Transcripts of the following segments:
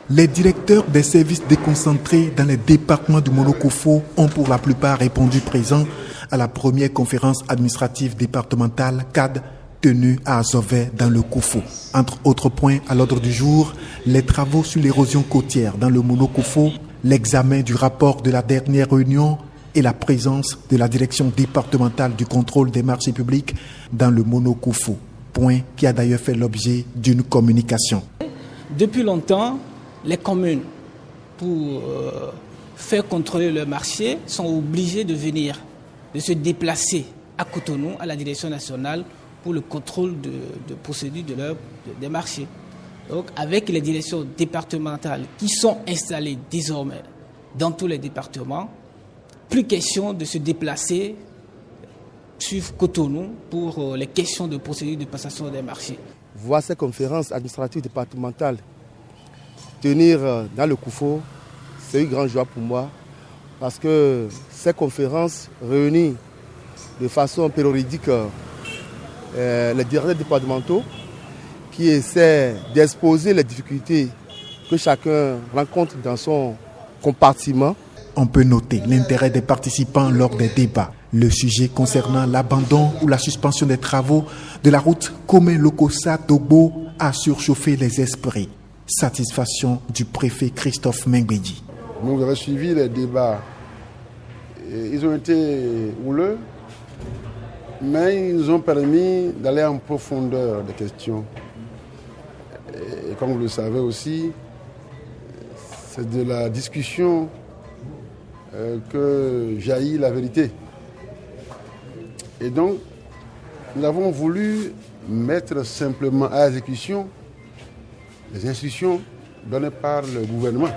Les directeurs des services déconcentrés dans les départements du Monokofo ont pour la plupart répondu présents à la première conférence administrative départementale CAD tenue à Azové dans le Kofo. Entre autres points à l'ordre du jour, les travaux sur l'érosion côtière dans le Monokofo, l'examen du rapport de la dernière réunion et la présence de la direction départementale du contrôle des marchés publics dans le Monokofo, point qui a d'ailleurs fait l'objet d'une communication. Depuis longtemps, les communes, pour faire contrôler le marché, sont obligées de se déplacer à Cotonou, à la direction nationale, pour le contrôle de procédure des marchés. Donc, avec les directions départementales qui sont installées désormais dans tous les départements, plus question de se déplacer sur Cotonou pour les questions de procédure de passation des marchés. Voir ces conférences administratives départementales tenir dans le Kofo, c'est une grande joie pour moi parce que ces conférences réunissent de façon périodique les directeurs départementaux qui essaient d'exposer les difficultés que chacun rencontre dans son compartiment. On peut noter l'intérêt des participants lors des débats. Le sujet concernant l'abandon ou la suspension des travaux de la route Komé-Lokossa-Togbo a surchauffé les esprits. Satisfaction du préfet Christophe Mengbedi. Nous avons suivi les débats. Ils ont été houleux, mais ils nous ont permis d'aller en profondeur des questions. Et comme vous le savez aussi, c'est de la discussion que jaillit la vérité. Et donc, nous avons voulu mettre simplement à exécution les instructions données par le gouvernement.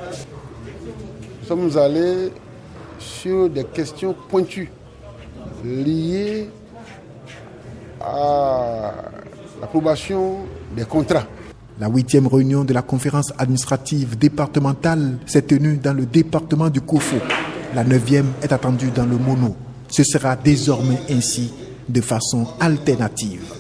Nous sommes allés sur des questions pointues liées à l'approbation des contrats. La 8e réunion de la conférence administrative départementale s'est tenue dans le département du Kofo. La 9e est attendue dans le Mono. Ce sera désormais ainsi de façon alternative.